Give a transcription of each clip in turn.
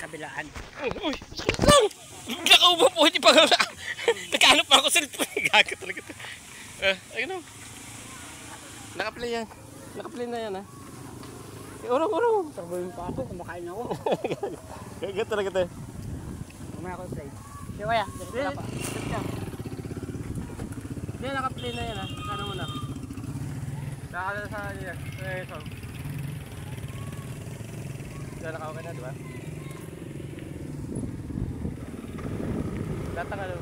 kabilaan. Uy, sakit lang! Nakaubo po, hindi pa nga. Nakahanap pa ako sa cellphone. Gago talaga ito. Ayun o. Nakaplay yan. Nakaplay na yan ha. Urong. Trabuhin pa ako, kumakain ako. Gago talaga ito. Kumaya ako play. Sige kaya, wala pa. Hindi, nakaplay na yan ha. Sana mo na. Nakakala sa niya. Ito. Nakaka-okay na, di ba? Datang ano?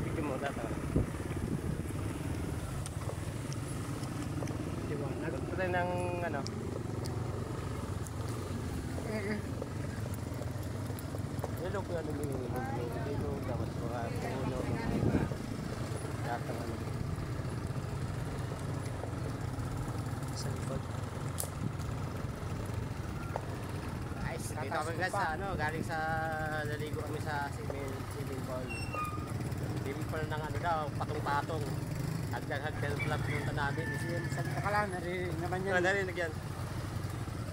Bigyan mo, datang. Diba? Nagpunta tayo ng ano? Ilog ko ano yung ilog. Tapos mga puno. Datang ano. Sa likod. Dito kami guys sa ano, galing sa naligo kami sa swimming pool. Swimming pool ng ano daw, patong-patong. Hagdan club pinunta namin. Salita ka lang, narinig naman yan. Narinig yan.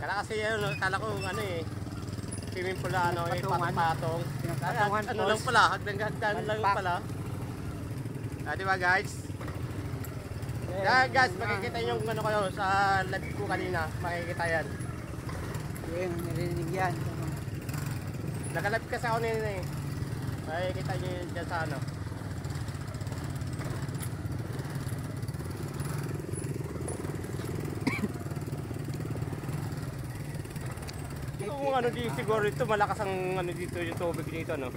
Kala kasi ano, kala ko ano eh, swimming pool na ano, eh, patong-patong. Ano lang pala, hagdan lang pala. Diba guys? Guys, makikita yung ano kayo sa live ko kanina, makikita yan. Yun, narinig yan. Nakalap kasi ako nila eh. Makikita nyo yun dyan sa ano. Kung ano dito siguro ito, malakas ang ano dito yung tubig dito no.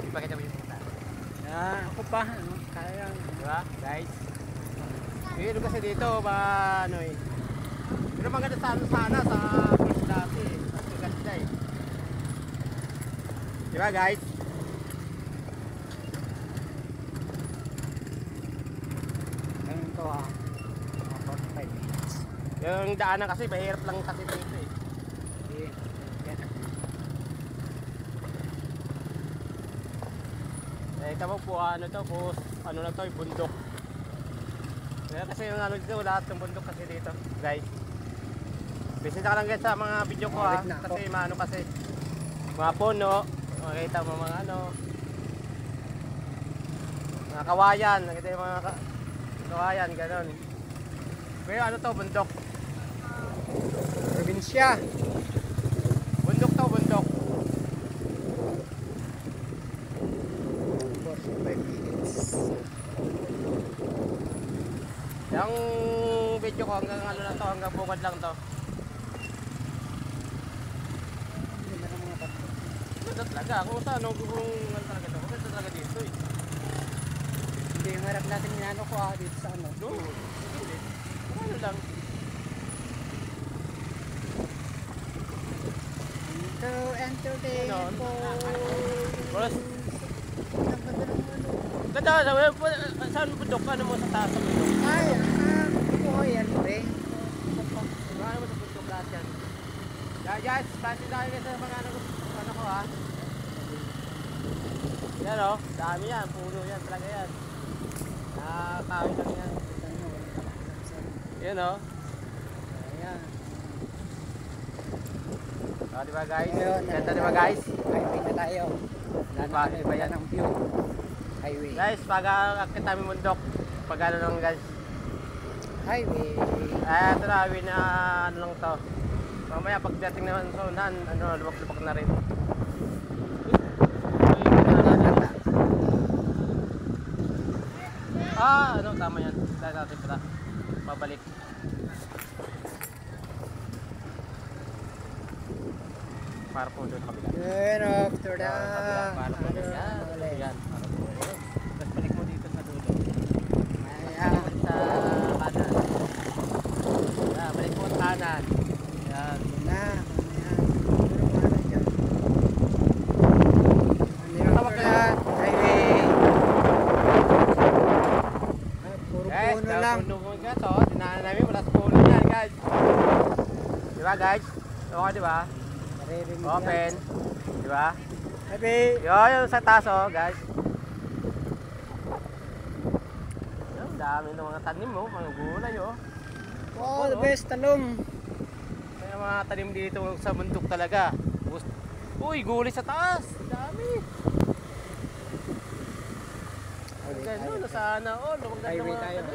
Ipakita mo yung punta. Ako pa, ano, kaya. Diba guys? Yung kasi dito ba ano eh. Pero maganda sana sa first dati eh. Ang ganda eh. Diba guys? Ganun to ha. 45 minutes. Yung daanan kasi mahirap lang kasi dito eh. Tama po ano to po, ano na to, bundok. Kaya kasi yung ano dito, lahat ng bundok kasi dito, guys. Bisita ka lang guys sa mga video ko ha, kasi maano kasi mga puno, makikita mo mga ano, mga kawayan, nakita yung mga kawayan, gano'n. Pero ano to, bundok. Probinsya. Bundok to, bundok. 45 minutes. Yung video ko hanggang ano lang to, hanggang bukod lang to. Hindi na mga tatlo. Ganda talaga, kung saan, kung ano talaga to, maganda talaga dito eh. Hindi yung harap natin inano ko ha, dito sa ano. No, hindi. Ano lang. To entertain Ano? po. Boss, Ang ganda ng ano. ganda, saan bundok? Ano mo sa taas sa bundok? Ay, ito ko yan pre. Ano mo sa bundok lahat yan? Guys, pansin tayo kasi sa mga ano ko ha. Yan o, dami yan, puno yan, talaga yan. Kawin lang yan. Yan o. Ayan. Diba guys? Ganda diba guys? Highway na tayo. Iba yan ang view. Highway. Guys, pag akit namin bundok, pag ano lang guys. Highway. Ito na, ano lang to. Mamaya pagdating naman sa unahan, ano, lubak-lubak na rin. Ano, tama yan. Dahil natin pala. Babalik. Para po doon kabila. Then after that. Para po doon. Yan. Tapos balik mo dito sa dulo. Ayan. Sa kanan. Balik mo sa kanan. Yan. Na. Ayan. Tawag ka. Highway. Puro Guys, puno lang. puno mo nga to. Dinaanan namin, wala sa puno yan guys. Diba guys? Okay diba? Naririnig Open. Diba? Happy. Yung sa taas oh guys. Yung dami ng mga tanim mo, mga gulay oh. Oh, the best talong. Kaya mga tanim dito sa bundok talaga. Uy, guli sa taas. Dami. Ang ganda, nasana all. Ang ganda Highway mga tayo. ano.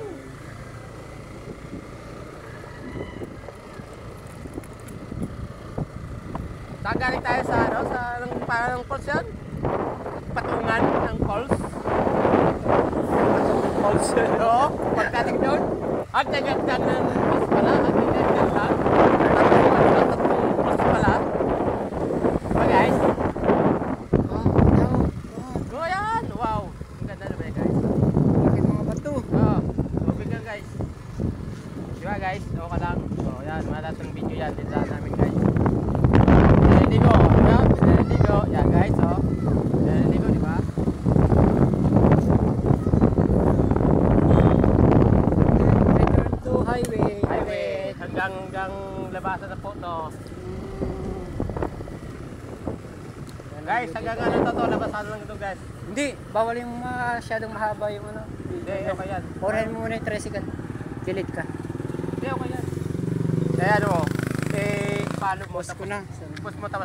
Saan galing tayo sa ano? Sa parang falls yan? Patungan ng falls. Falls yun. Oo, pagdating doon. Ang tagagdag ng falls pala. Ang tagagdag lang. Tatlong falls pala. Diba guys? Oh, yan! Wow! Ang ganda naman yan guys. Laki mga bato. Oo, tubig lang guys. Diba guys? Okay lang. So yan, malatang video yan din sa namin guys. Naliligo. Yan, naliligo. Yan guys, oh. Naliligo, diba? Return to highway. Highway. Hanggang labasan na po to. Guys, hanggang ano to, labasan lang ito guys. Hindi, bawal yung masyadong mahaba yung ano. Hindi, okay yan. Orahin mo muna yung tricycle. Kilit ka. Hindi, okay yan. Kaya ano, follow mo. Post ko na. Post mo tapos